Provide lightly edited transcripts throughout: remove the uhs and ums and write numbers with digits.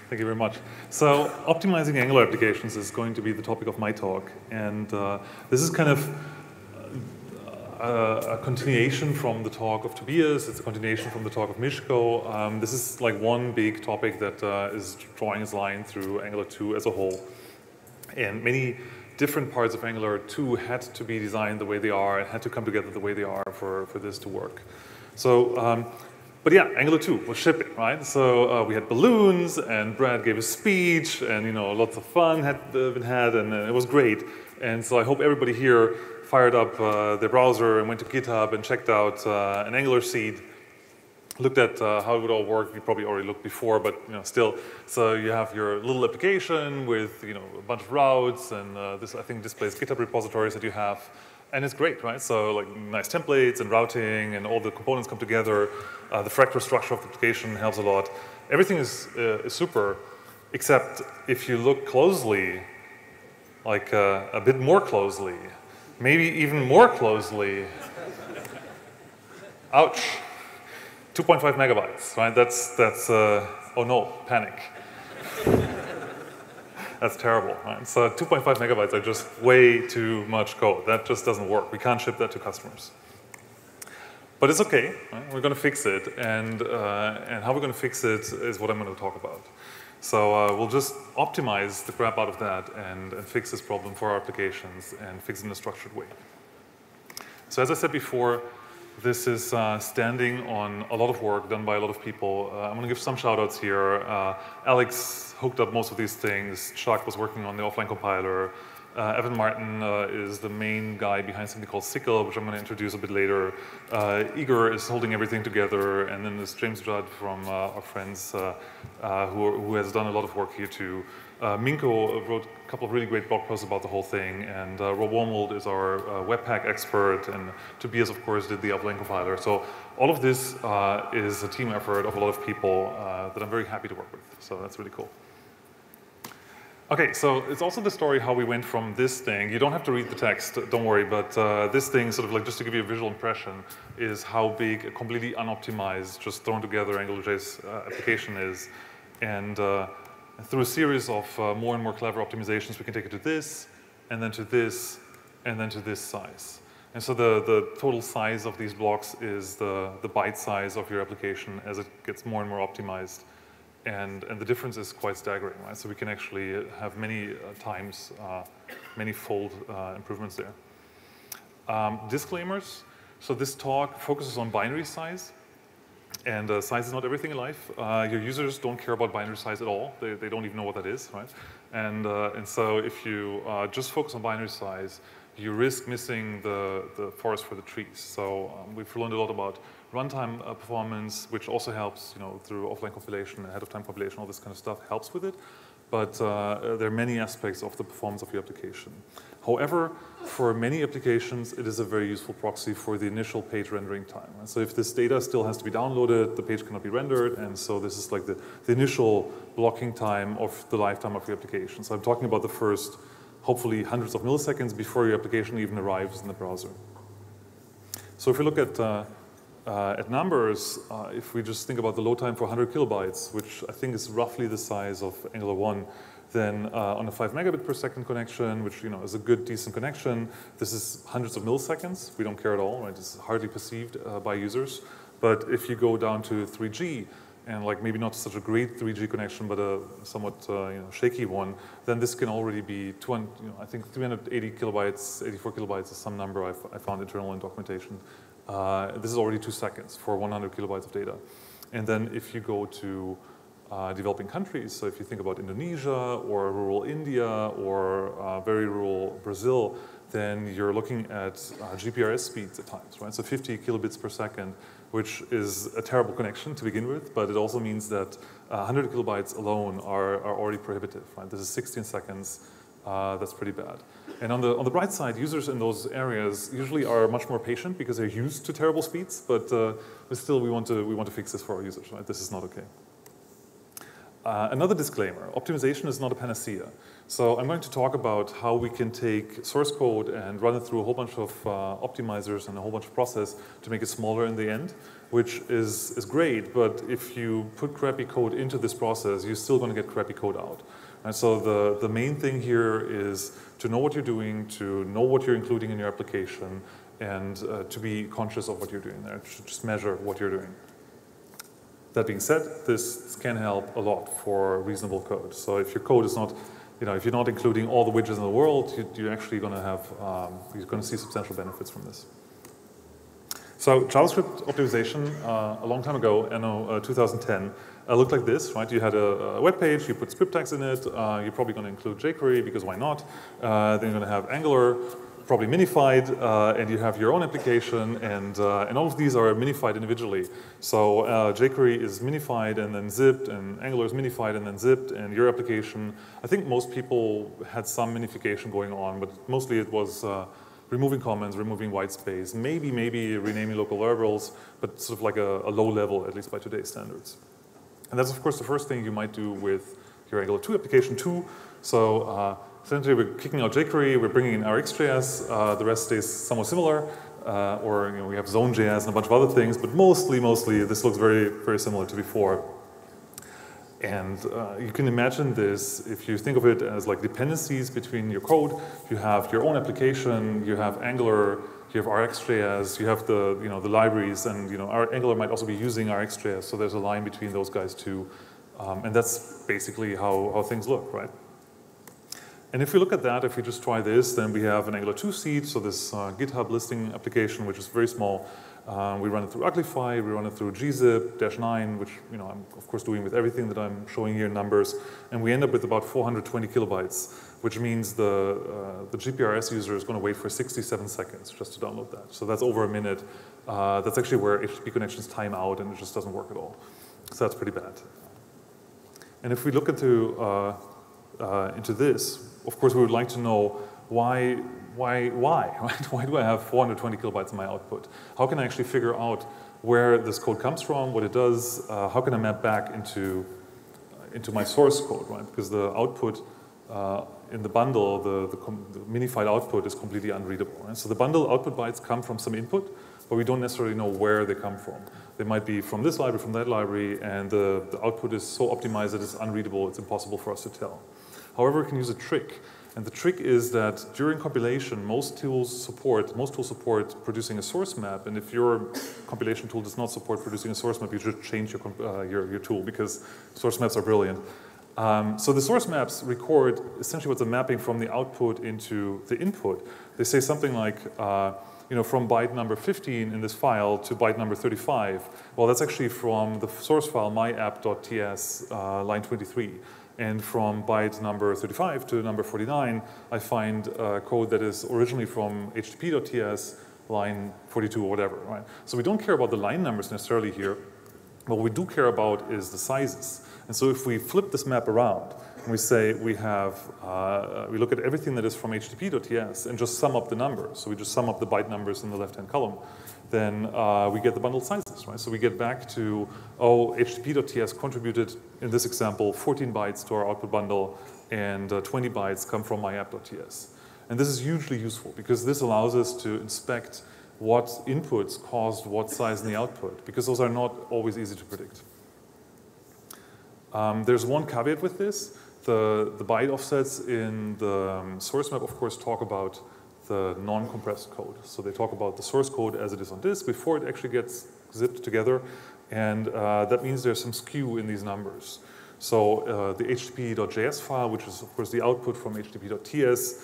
Thank you very much. So optimizing Angular applications is going to be the topic of my talk. And this is kind of a continuation from the talk of Tobias. It's a continuation from the talk of Mishko. This is like one big topic that is drawing its line through Angular 2 as a whole. And many different parts of Angular 2 had to be designed the way they are and had to come together the way they are for this to work. So, but yeah, Angular 2 was shipping, right? So we had balloons, and Brad gave a speech, and lots of fun had been had, and it was great. And so I hope everybody here fired up their browser and went to GitHub and checked out an Angular seed, looked at how it would all work. You probably already looked before, but still. So you have your little application with a bunch of routes, and this I think displays GitHub repositories that you have. And it's great, right? So like nice templates and routing and all the components come together. The fractal structure of the application helps a lot. Everything is super, except if you look closely, like a bit more closely, maybe even more closely. Ouch, 2.5 megabytes, right? That's oh no, panic. That's terrible, right? So 2.5 megabytes are just way too much code. That just doesn't work. We can't ship that to customers. But it's okay, right? We're going to fix it, and how we're going to fix it is what I'm going to talk about. So we'll just optimize the crap out of that and fix this problem for our applications and fix it in a structured way. So as I said before, this is standing on a lot of work done by a lot of people. I'm going to give some shout outs here. Alex hooked up most of these things. Chuck was working on the offline compiler. Evan Martin is the main guy behind something called Sickle, which I'm going to introduce a bit later. Igor is holding everything together. And then there's James Judd from our friends who has done a lot of work here too. Minko wrote a couple of really great blog posts about the whole thing, and Rob Wormold is our Webpack expert, and Tobias, of course, did the offline compiler. So all of this is a team effort of a lot of people that I'm very happy to work with. So that's really cool. Okay, so it's also the story how we went from this thing. You don't have to read the text, don't worry, but this thing, sort of like just to give you a visual impression, is how big a completely unoptimized, just thrown together AngularJS application is. And through a series of more and more clever optimizations, we can take it to this, and then to this, and then to this size. And so the total size of these blocks is the byte size of your application as it gets more and more optimized. And the difference is quite staggering, right? So we can actually have many times, many-fold improvements there. Disclaimers. So this talk focuses on binary size. And size is not everything in life. Your users don't care about binary size at all. They don't even know what that is, right? And so if you just focus on binary size, you risk missing the forest for the trees. So we've learned a lot about runtime performance, which also helps, through offline compilation, ahead-of-time compilation, all this kind of stuff helps with it. But there are many aspects of the performance of your application. However, for many applications, it is a very useful proxy for the initial page rendering time. And so if this data still has to be downloaded, the page cannot be rendered, and so this is like the initial blocking time of the lifetime of your application. So I'm talking about the first, hopefully, hundreds of milliseconds before your application even arrives in the browser. So if we look at numbers, if we just think about the load time for 100 kilobytes, which I think is roughly the size of Angular 1, then on a 5 megabit per second connection, which is a good, decent connection, this is hundreds of milliseconds. We don't care at all, right? It's hardly perceived by users. But if you go down to 3G, and like maybe not such a great 3G connection, but a somewhat shaky one, then this can already be I think 380 kilobytes, 84 kilobytes is some number I found internal in documentation. This is already 2 seconds for 100 kilobytes of data. And then if you go to developing countries, so if you think about Indonesia or rural India or very rural Brazil, then you're looking at GPRS speeds at times, right? So 50 kilobits per second, which is a terrible connection to begin with, but it also means that 100 kilobytes alone are already prohibitive, right? This is 16 seconds. That's pretty bad. And on the bright side, users in those areas usually are much more patient because they're used to terrible speeds, but still we want to fix this for our users, right? This is not okay. Another disclaimer, optimization is not a panacea. So I'm going to talk about how we can take source code and run it through a whole bunch of optimizers and a whole bunch of process to make it smaller in the end, which is great, but if you put crappy code into this process, you're still going to get crappy code out. And so the main thing here is to know what you're doing, to know what you're including in your application, and to be conscious of what you're doing there, to just measure what you're doing. That being said, this can help a lot for reasonable code. So if your code is not, if you're not including all the widgets in the world, you're actually going to have, you're going to see substantial benefits from this. So JavaScript optimization, a long time ago, 2010, looked like this, right? You had a web page, you put script tags in it, you're probably going to include jQuery, because why not? Then you're going to have Angular, probably minified, and you have your own application, and all of these are minified individually. So jQuery is minified and then zipped, and Angular is minified and then zipped, and your application, I think most people had some minification going on, but mostly it was removing comments, removing white space, maybe renaming local variables, but sort of like a low level, at least by today's standards. And that's, of course, the first thing you might do with your Angular 2 application too. So essentially, we're kicking out jQuery, we're bringing in RxJS, the rest stays somewhat similar, or we have Zone.js and a bunch of other things, but mostly this looks very, very similar to before. And you can imagine this if you think of it as like dependencies between your code. You have your own application, you have Angular, you have RxJS, you have the the libraries, and our Angular might also be using RxJS, so there's a line between those guys too, and that's basically how things look, right? And if we look at that, if we just try this, then we have an Angular 2 seed, so this GitHub listing application, which is very small. We run it through Uglify, we run it through gzip, -9, which I'm of course doing with everything that I'm showing here in numbers, and we end up with about 420 kilobytes, which means the GPRS user is going to wait for 67 seconds just to download that. So that's over a minute. That's actually where HTTP connections time out, and it just doesn't work at all. So that's pretty bad. And if we look into this, of course, we would like to know why, right? Why do I have 420 kilobytes in my output? How can I actually figure out where this code comes from, what it does? How can I map back into my source code, right? Because the output in the bundle, the minified output is completely unreadable, right? So the bundle output bytes come from some input, but we don't necessarily know where they come from. They might be from this library, from that library, and the output is so optimized that it's unreadable, it's impossible for us to tell. However, we can use a trick. And the trick is that during compilation, most tools support producing a source map. And if your compilation tool does not support producing a source map, you should change your tool, because source maps are brilliant. So the source maps record essentially what's a mapping from the output into the input. They say something like, from byte number 15 in this file to byte number 35. Well, that's actually from the source file myapp.ts line 23. And from byte number 35 to number 49, I find code that is originally from http.ts line 42 or whatever, right? So we don't care about the line numbers necessarily here. What we do care about is the sizes. And so if we flip this map around and we say we look at everything that is from http.ts and just sum up the numbers, so we just sum up the byte numbers in the left-hand column, then we get the bundled sizes, right? So we get back to, http.ts contributed, in this example, 14 bytes to our output bundle, and 20 bytes come from myapp.ts. And this is hugely useful, because this allows us to inspect what inputs caused what size in the output, because those are not always easy to predict. There's one caveat with this. The byte offsets in the source map, of course, talk about the non-compressed code. So they talk about the source code as it is on disk before it actually gets zipped together, and that means there's some skew in these numbers. So the http.js file, which is of course the output from http.ts,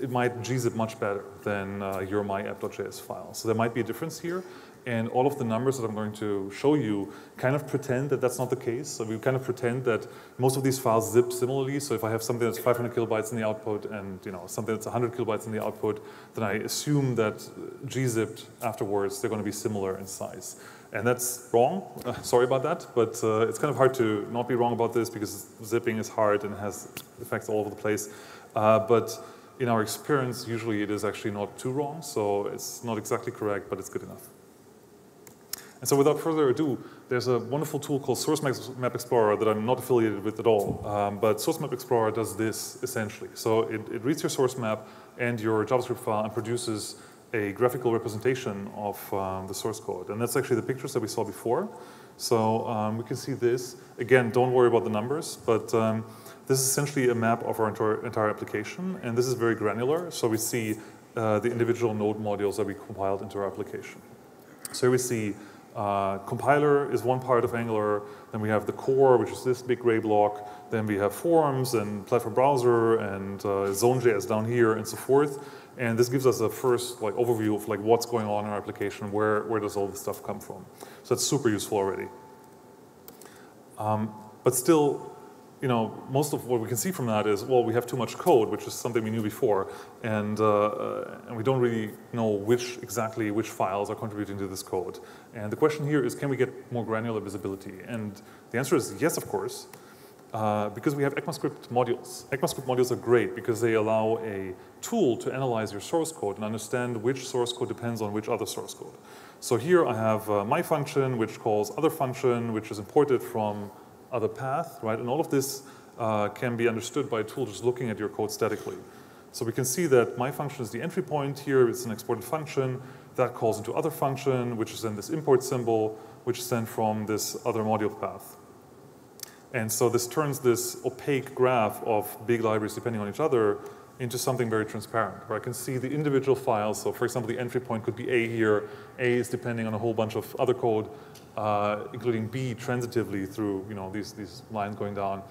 it might gzip much better than your myapp.js file. So there might be a difference here. And all of the numbers that I'm going to show you kind of pretend that that's not the case. So we kind of pretend that most of these files zip similarly. So if I have something that's 500 kilobytes in the output and something that's 100 kilobytes in the output, then I assume that gzipped afterwards, they're going to be similar in size. And that's wrong. Sorry about that. But it's kind of hard to not be wrong about this, because zipping is hard and has effects all over the place. But in our experience, usually it is actually not too wrong. So it's not exactly correct, but it's good enough. And so without further ado, there's a wonderful tool called Source Map Explorer that I'm not affiliated with at all. But Source Map Explorer does this, essentially. So it reads your source map and your JavaScript file and produces a graphical representation of the source code. And that's actually the pictures that we saw before. So we can see this. Again, don't worry about the numbers, but this is essentially a map of our entire application. And this is very granular. So we see the individual node modules that we compiled into our application. So here we see compiler is one part of Angular, then we have the core, which is this big gray block, then we have forms and platform browser and Zone.js down here and so forth. And this gives us a first overview of what's going on in our application, where does all this stuff come from. So that's super useful already. But still, most of what we can see from that is, well, we have too much code, which is something we knew before, and we don't really know exactly which files are contributing to this code. And the question here is, can we get more granular visibility? And the answer is yes, of course, because we have ECMAScript modules. ECMAScript modules are great because they allow a tool to analyze your source code and understand which source code depends on which other source code. So here I have my function, which calls other function, which is imported from other path, right? And all of this can be understood by a tool just looking at your code statically. So we can see that my function is the entry point here. It's an exported function that calls into other function, which is then this import symbol, which is sent from this other module path. And so this turns this opaque graph of big libraries depending on each other into something very transparent, where I can see the individual files. So for example, the entry point could be A here. A is depending on a whole bunch of other code, including B transitively through these lines going down.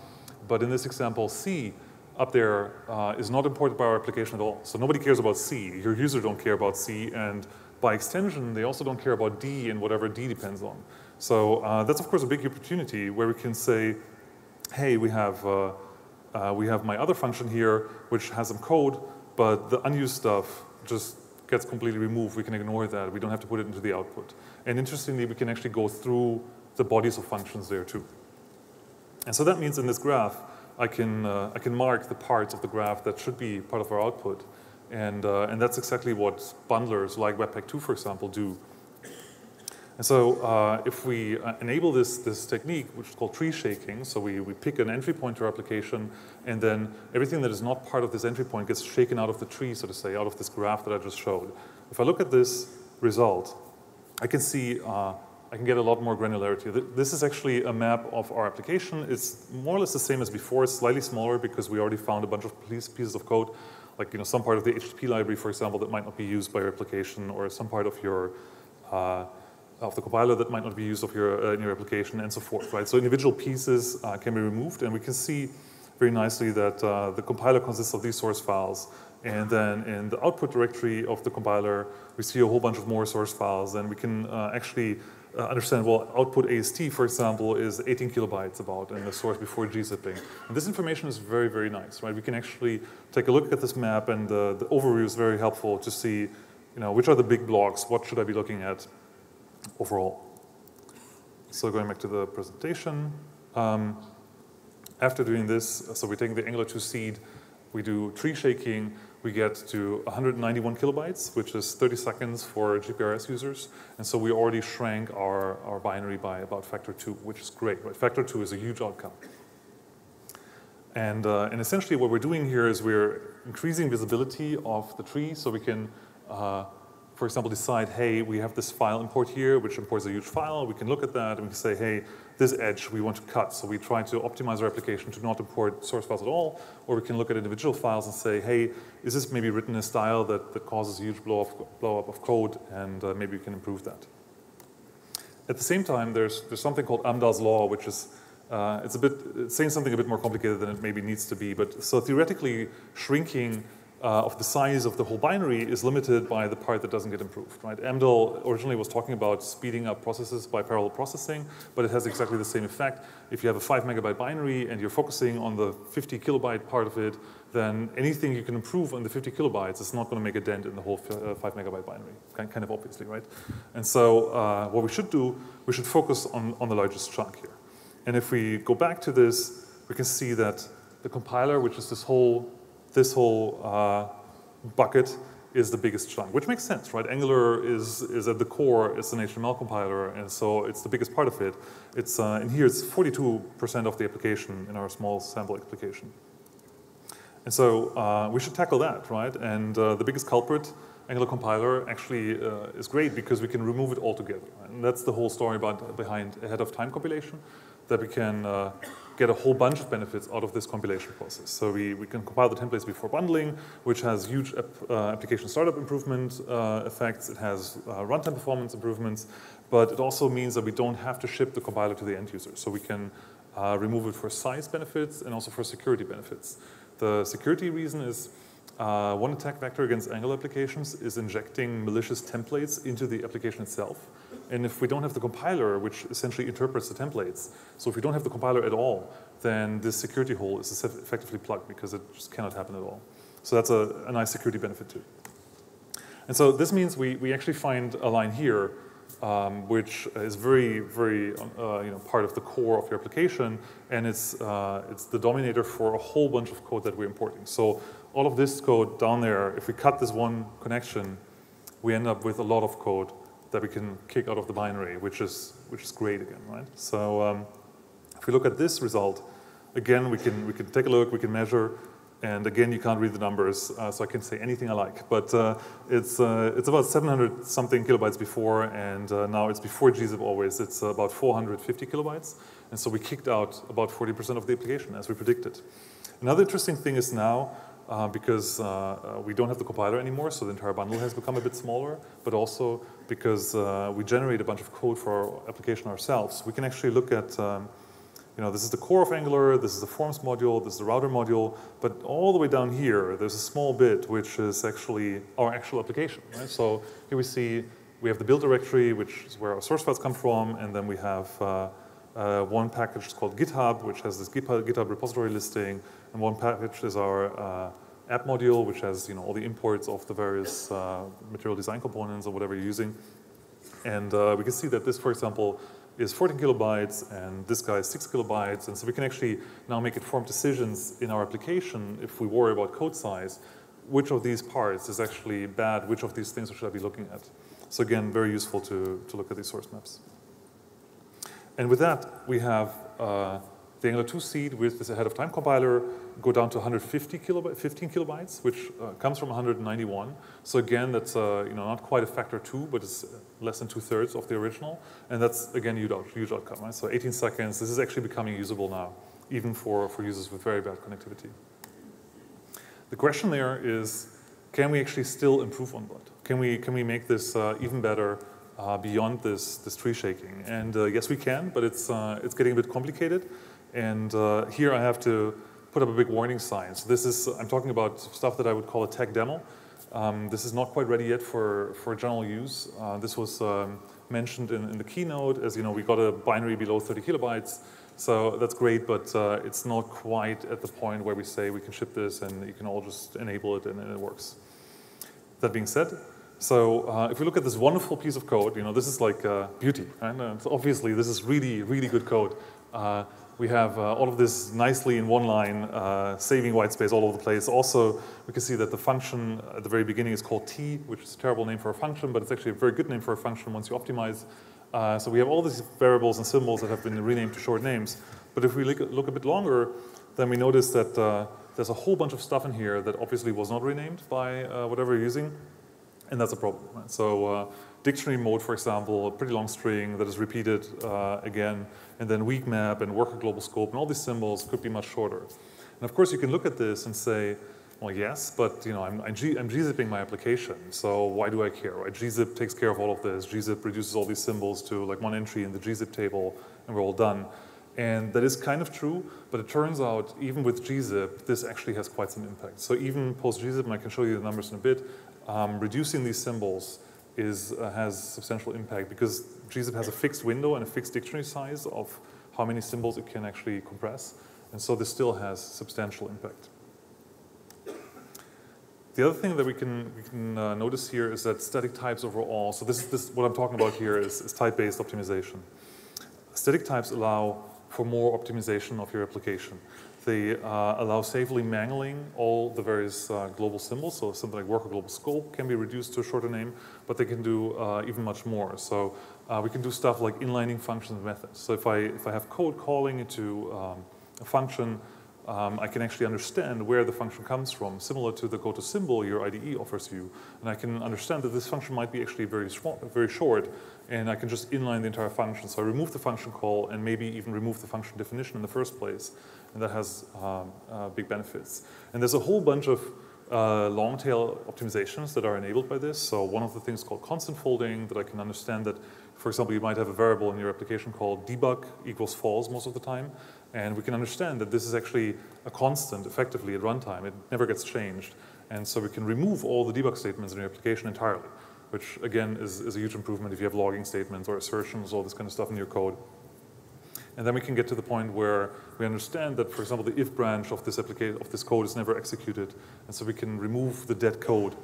But in this example, C up there is not imported by our application at all. So nobody cares about C. Your user don't care about C, and by extension, they also don't care about D and whatever D depends on. So that's of course a big opportunity where we can say, hey, we have my other function here, which has some code, but the unused stuff just gets completely removed. We can ignore that. We don't have to put it into the output. And interestingly, we can actually go through the bodies of functions there too. And so that means in this graph, I can mark the parts of the graph that should be part of our output. And that's exactly what bundlers like Webpack 2, for example, do. And so if we enable this technique, which is called tree shaking, so we pick an entry point to our application, and then everything that is not part of this entry point gets shaken out of the tree, so to say, out of this graph that I just showed. If I look at this result, I can see I can get a lot more granularity. This is actually a map of our application. It's more or less the same as before. It's slightly smaller because we already found a bunch of pieces of code, like some part of the HTTP library, for example, that might not be used by your application, or some part of your of the compiler that might not be used in your application, and so forth, right? So individual pieces can be removed, and we can see very nicely that the compiler consists of these source files, and then in the output directory of the compiler, we see a whole bunch of more source files, and we can actually understand, well, output AST, for example, is 18 kilobytes about in the source before gzipping. And this information is very, very nice, right? We can actually take a look at this map, and the overview is very helpful to see, which are the big blocks, what should I be looking at overall. So going back to the presentation, after doing this, so we're taking the Angular 2 seed, we do tree shaking, we get to 191 kilobytes, which is 30 seconds for GPRS users. And so we already shrank our binary by about factor 2, which is great, right? Factor 2 is a huge outcome. And essentially what we're doing here is we're increasing visibility of the tree, so we can for example, decide, hey, we have this file import here, which imports a huge file. We can look at that and we can say, hey, this edge we want to cut. So we try to optimize our application to not import source files at all. Or we can look at individual files and say, hey, is this maybe written in a style that causes a huge blow up of code, and maybe we can improve that. At the same time, there's something called Amdahl's law, which is it's saying something a bit more complicated than it maybe needs to be. But so theoretically, shrinking of the size of the whole binary is limited by the part that doesn't get improved, right? Amdahl originally was talking about speeding up processes by parallel processing, but it has exactly the same effect. If you have a 5 megabyte binary and you're focusing on the 50 kilobyte part of it, then anything you can improve on the 50 kilobytes is not going to make a dent in the whole 5 megabyte binary, kind of obviously, right? And so what we should do, we should focus on the largest chunk here. And if we go back to this, we can see that the compiler, which is this whole bucket, is the biggest chunk, which makes sense, right? Angular is at the core, it's an HTML compiler, and so it's the biggest part of it. It's in here, it's 42% of the application in our small sample application. And so we should tackle that, right? And the biggest culprit, Angular compiler, actually is great because we can remove it altogether. Right? And that's the whole story behind ahead of time compilation, that we can get a whole bunch of benefits out of this compilation process. So we can compile the templates before bundling, which has huge application startup improvement effects. It has runtime performance improvements, but it also means that we don't have to ship the compiler to the end user. So we can remove it for size benefits and also for security benefits. The security reason is one attack vector against Angular applications is injecting malicious templates into the application itself. And if we don't have the compiler, which essentially interprets the templates, so if we don't have the compiler at all, then this security hole is effectively plugged because it just cannot happen at all. So that's a nice security benefit too. And so this means we actually find a line here which is very, very part of the core of your application, and it's the dominator for a whole bunch of code that we're importing. So all of this code down there, if we cut this one connection, we end up with a lot of code that we can kick out of the binary, which is great again, right? So if we look at this result, again we can take a look, we can measure. And again, you can't read the numbers, so I can say anything I like. But it's about 700 something kilobytes before, and now it's before gzip always. It's about 450 kilobytes. And so we kicked out about 40% of the application, as we predicted. Another interesting thing is now, because we don't have the compiler anymore, so the entire bundle has become a bit smaller, but also because we generate a bunch of code for our application ourselves, we can actually look at this is the core of Angular, this is the forms module, this is the router module, but all the way down here, there's a small bit which is actually our actual application, right? So here we see we have the build directory, which is where our source files come from, and then we have one package called GitHub, which has this GitHub repository listing, and one package is our app module, which has all the imports of the various material design components or whatever you're using. And we can see that this, for example, is 14 kilobytes, and this guy is 6 kilobytes, and so we can actually now make informed decisions in our application if we worry about code size, which of these parts is actually bad, which of these things should I be looking at. So again, very useful to look at these source maps. And with that, we have the Angular 2 seed with this ahead of time compiler go down to 15 kilobytes, which comes from 191. So again, that's not quite a factor 2, but it's less than 2/3 of the original. And that's, again, huge outcome, right? So 18 seconds, this is actually becoming usable now, even for users with very bad connectivity. The question there is, can we actually still improve on that? Can we make this even better beyond this tree shaking? And yes, we can, but it's getting a bit complicated. And here I have to put up a big warning sign. So I'm talking about stuff that I would call a tech demo. This is not quite ready yet for general use. This was mentioned in the keynote as, we got a binary below 30 kilobytes. So that's great, but it's not quite at the point where we say we can ship this and you can all just enable it and it works. That being said, so if we look at this wonderful piece of code, this is like beauty, right? So obviously, this is really, really good code. We have all of this nicely in one line, saving white space all over the place. Also, we can see that the function at the very beginning is called t, which is a terrible name for a function, but it's actually a very good name for a function once you optimize. So we have all these variables and symbols that have been renamed to short names. But if we look a bit longer, then we notice that there's a whole bunch of stuff in here that obviously was not renamed by whatever you're using, and that's a problem. Right? So dictionary mode, for example, a pretty long string that is repeated again, and then weak map and worker global scope, and all these symbols could be much shorter. And of course, you can look at this and say, well, yes, but I'm gzipping my application, so why do I care? Right? Gzip takes care of all of this. Gzip reduces all these symbols to like one entry in the gzip table, and we're all done. And that is kind of true, but it turns out even with gzip, this actually has quite some impact. So even post gzip, and I can show you the numbers in a bit, reducing these symbols has substantial impact because gzip has a fixed window and a fixed dictionary size of how many symbols it can actually compress, and so this still has substantial impact. The other thing that we can notice here is that static types overall, so this what I'm talking about here is type-based optimization. Static types allow for more optimization of your application. They allow safely mangling all the various global symbols. So something like worker global scope can be reduced to a shorter name, but they can do even much more. So we can do stuff like inlining functions and methods. So if I have code calling into a function, I can actually understand where the function comes from, similar to the go-to symbol your IDE offers you. And I can understand that this function might be actually very short, and I can just inline the entire function. So I remove the function call and maybe even remove the function definition in the first place. And that has big benefits. And there's a whole bunch of long tail optimizations that are enabled by this. So one of the things called constant folding, that I can understand that, for example, you might have a variable in your application called debug equals false most of the time. And we can understand that this is actually a constant effectively at runtime. It never gets changed. And so we can remove all the debug statements in your application entirely, which again is a huge improvement if you have logging statements or assertions, all this kind of stuff in your code. And then we can get to the point where we understand that, for example, the if branch of this code is never executed. And so we can remove the dead code.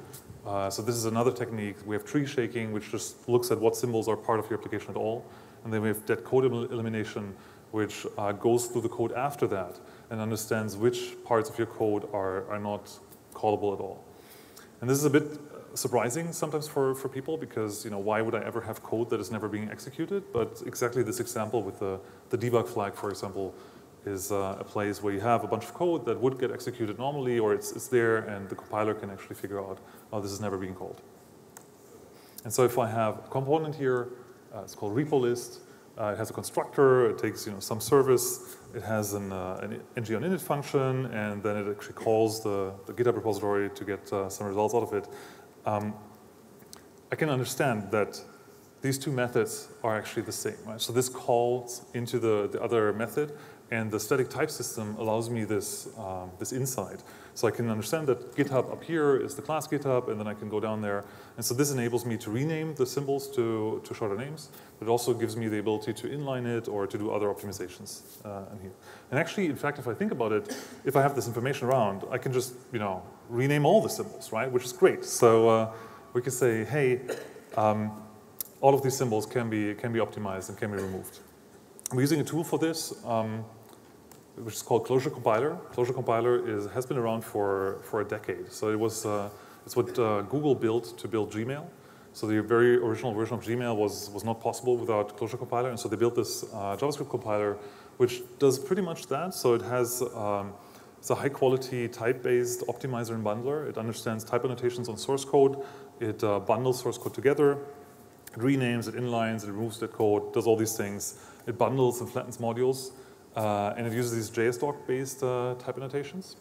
So this is another technique. We have tree shaking, which just looks at what symbols are part of your application at all. And then we have dead code elimination, which goes through the code after that and understands which parts of your code are not callable at all. And this is a bit surprising sometimes for people, because why would I ever have code that is never being executed? But exactly this example with the debug flag, for example, is a place where you have a bunch of code that would get executed normally, or it's there, and the compiler can actually figure out, oh, this is never being called. And so if I have a component here, it's called repo list. It has a constructor. It takes some service. It has an ng on init function, and then it actually calls the GitHub repository to get some results out of it. I can understand that these two methods are actually the same, right? So this calls into the other method, and the static type system allows me this insight. So I can understand that GitHub up here is the class GitHub, and then I can go down there. And so this enables me to rename the symbols to shorter names, but it also gives me the ability to inline it or to do other optimizations in here. And actually, in fact, if I think about it, if I have this information around, I can just rename all the symbols, right? Which is great. So we can say, hey, all of these symbols can be optimized and can be removed. We're using a tool for this, which is called Closure Compiler. Closure Compiler has been around for a decade. So it's what Google built to build Gmail. So the very original version of Gmail was not possible without Closure Compiler, and so they built this JavaScript compiler, which does pretty much that. So it has it's a high-quality type-based optimizer and bundler. It understands type annotations on source code. It bundles source code together. It renames, it inlines, it removes that code, does all these things. It bundles and flattens modules. And it uses these JSDoc-based type annotations.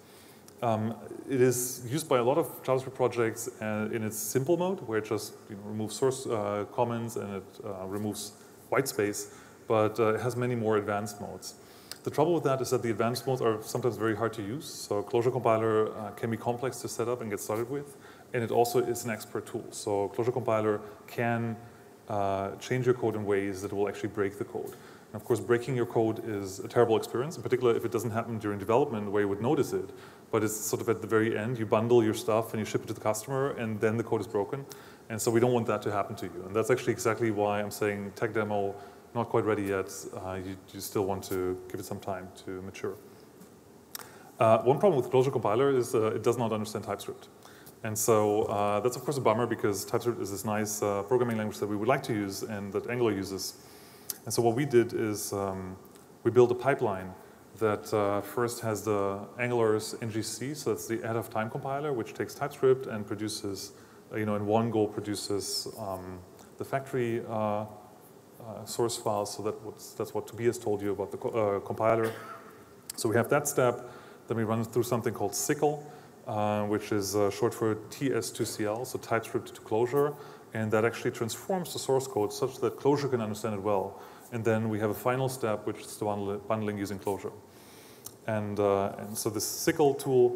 It is used by a lot of JavaScript projects in its simple mode, where it just removes source comments and it removes white space, but it has many more advanced modes. The trouble with that is that the advanced modes are sometimes very hard to use. So Closure Compiler can be complex to set up and get started with, and it also is an expert tool. So Closure Compiler can change your code in ways that will actually break the code. And of course, breaking your code is a terrible experience, in particular if it doesn't happen during development where you would notice it. But it's sort of at the very end, you bundle your stuff and you ship it to the customer, and then the code is broken. And so we don't want that to happen to you. And that's actually exactly why I'm saying tech demo, not quite ready yet. You still want to give it some time to mature. One problem with Closure Compiler is it does not understand TypeScript. And so that's of course a bummer, because TypeScript is this nice programming language that we would like to use and that Angular uses. And so what we did is we built a pipeline that first has the Angular's ngC, so that's the ahead-of-time compiler, which takes TypeScript and produces, in one go produces the factory source files. So that's what Tobias told you about the compiler. So we have that step. Then we run through something called SYCL, which is short for TS2CL, so TypeScript to Closure. And that actually transforms the source code such that Closure can understand it well. And then we have a final step, which is the bundling using Closure. And so this SYCL tool,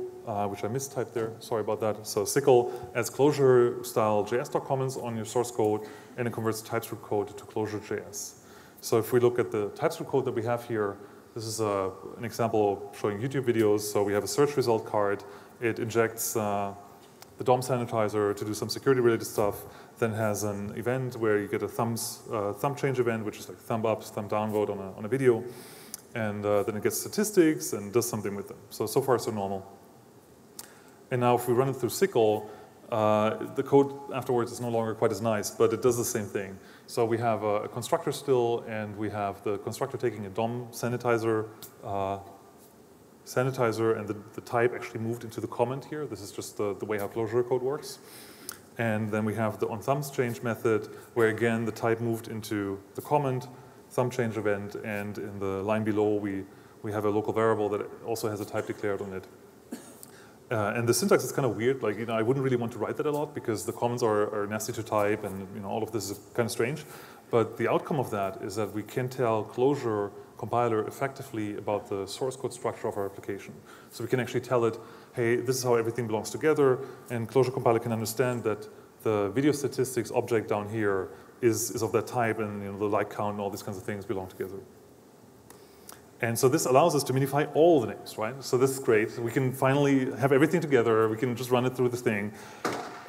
which I mistyped there, sorry about that. So SYCL adds Closure-style JSDoc comments on your source code, and it converts TypeScript code to Closure.js. So if we look at the TypeScript code that we have here, this is an example showing YouTube videos. So we have a search result card. It injects the DOM sanitizer to do some security-related stuff, then has an event where you get a thumb change event, which is like thumb up, thumb down vote on a video. and then it gets statistics and does something with them. So far so normal. And now if we run it through SQL, the code afterwards is no longer quite as nice, but it does the same thing. So we have a constructor still, and we have the constructor taking a DOM sanitizer, and the type actually moved into the comment here. This is just the way how Clojure code works. And then we have the onThumbsChange method, where again the type moved into the comment, thumb change event, and in the line below we have a local variable that also has a type declared on it. And the syntax is kind of weird. Like, I wouldn't really want to write that a lot because the comments are nasty to type, and all of this is kind of strange. But the outcome of that is that we can tell Clojure compiler effectively about the source code structure of our application. So we can actually tell it, hey, this is how everything belongs together, and Clojure compiler can understand that the video statistics object down here is of that type, and the like count and all these kinds of things belong together. And so this allows us to minify all the names, right? So this is great. We can finally have everything together. We can just run it through the thing.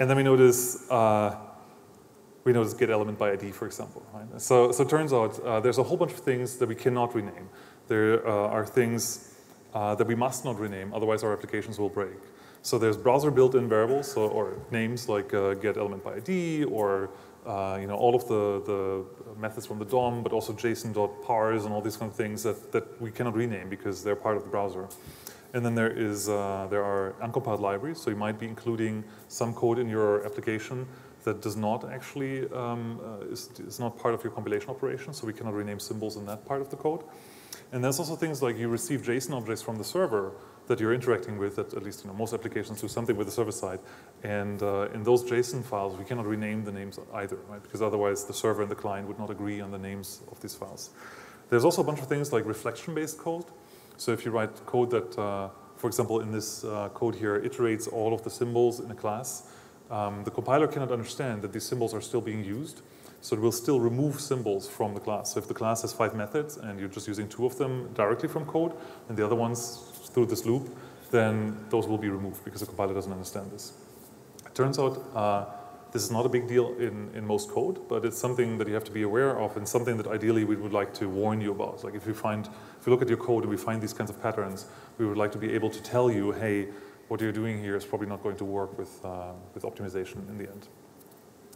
And then we notice get element by ID, for example. Right? So it turns out there's a whole bunch of things that we cannot rename. There are things that we must not rename, otherwise our applications will break. So there's browser built-in variables, or names like get element by ID, or all of the methods from the DOM, but also JSON.parse and all these kind of things that we cannot rename because they're part of the browser. And then there are uncompiled libraries, so you might be including some code in your application that does not actually, is not part of your compilation operation, so we cannot rename symbols in that part of the code. And there's also things like you receive JSON objects from the server that you're interacting with, that at least most applications do something with the server side. And in those JSON files, we cannot rename the names either, right? Because otherwise the server and the client would not agree on the names of these files. There's also a bunch of things like reflection-based code. So if you write code that, for example, in this code here, iterates all of the symbols in a class, the compiler cannot understand that these symbols are still being used. So it will still remove symbols from the class. So if the class has 5 methods and you're just using 2 of them directly from code and the other ones through this loop, then those will be removed because the compiler doesn't understand this. It turns out this is not a big deal in most code, but it's something that you have to be aware of, and something that ideally we would like to warn you about. Like if you look at your code and we find these kinds of patterns, we would like to be able to tell you, hey, what you're doing here is probably not going to work with optimization in the end.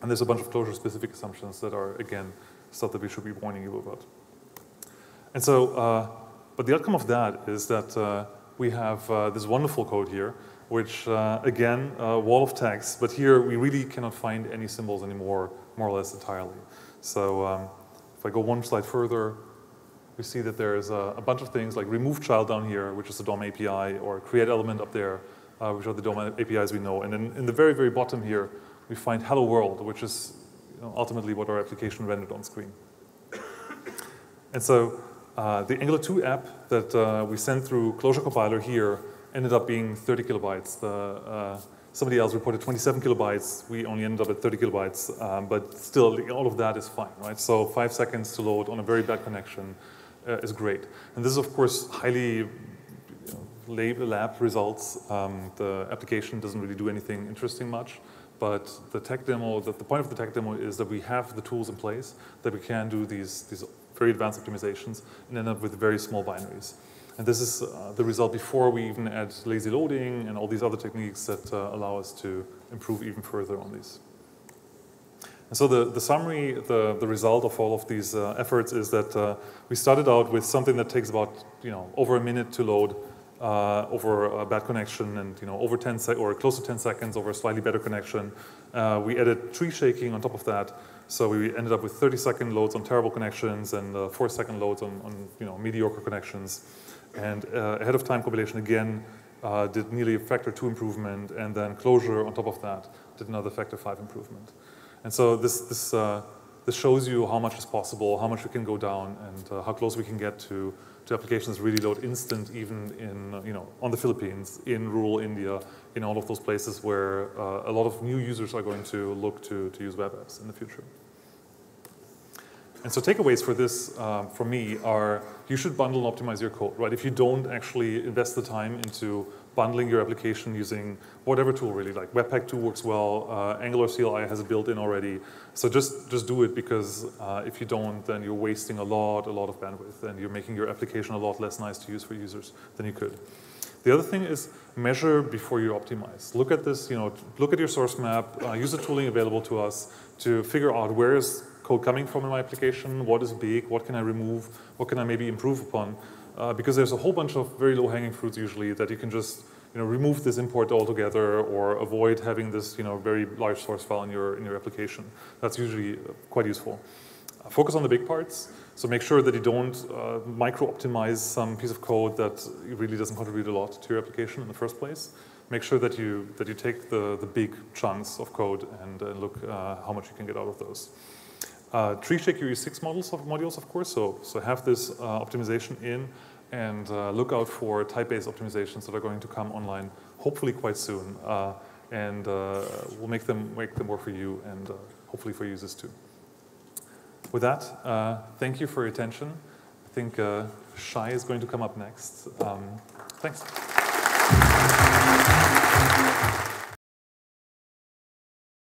And there's a bunch of Clojure-specific assumptions that are, again, stuff that we should be warning you about. And so, but the outcome of that is that we have this wonderful code here, which, again, wall of text, but here we really cannot find any symbols anymore, more or less entirely. So if I go one slide further, we see that there's a bunch of things like remove child down here, which is the DOM API, or create element up there, which are the DOM APIs we know. And then in the very, very bottom here, we find hello world, which is ultimately what our application rendered on screen. And so the Angular 2 app that we sent through Clojure compiler here ended up being 30 kilobytes. Somebody else reported 27 kilobytes. We only ended up at 30 kilobytes, but still all of that is fine, right? So 5 seconds to load on a very bad connection is great. And this is, of course, highly lab results. The application doesn't really do anything interesting much. But the tech demo, the point of the tech demo is that we have the tools in place that we can do these very advanced optimizations and end up with very small binaries. And this is the result before we even add lazy loading and all these other techniques that allow us to improve even further on these. And so the summary, the result of all of these efforts is that we started out with something that takes about over a minute to load, over a bad connection, and over 10 or close to 10 seconds over a slightly better connection. We added tree shaking on top of that, so we ended up with 30-second loads on terrible connections and 4-second loads on mediocre connections. And ahead of time compilation again did nearly a factor 2 improvement, and then Clojure on top of that did another factor 5 improvement. And so this shows you how much is possible, how much we can go down, and how close we can get to applications really load instant, even in on the Philippines, in rural India, in all of those places where a lot of new users are going to look to use web apps in the future. And so takeaways for this, for me, are you should bundle and optimize your code, right? If you don't actually invest the time into bundling your application using whatever tool really, like Webpack 2 works well, Angular CLI has it built in already. So just do it, because if you don't, then you're wasting a lot of bandwidth, and you're making your application a lot less nice to use for users than you could. The other thing is measure before you optimize. Look at this, look at your source map, use the tooling available to us to figure out where is code coming from in my application, what is big, what can I remove, what can I maybe improve upon, because there's a whole bunch of very low-hanging fruits usually that you can just remove this import altogether, or avoid having this very large source file in your application. That's usually quite useful. Focus on the big parts. So make sure that you don't micro-optimize some piece of code that really doesn't contribute a lot to your application in the first place. Make sure that you take the big chunks of code and look how much you can get out of those. Tree shake your E6 modules, of course. So have this optimization in, and look out for type-based optimizations that are going to come online, hopefully quite soon, and we'll make them work for you and hopefully for users too. With that, thank you for your attention. I think Shai is going to come up next. Thanks.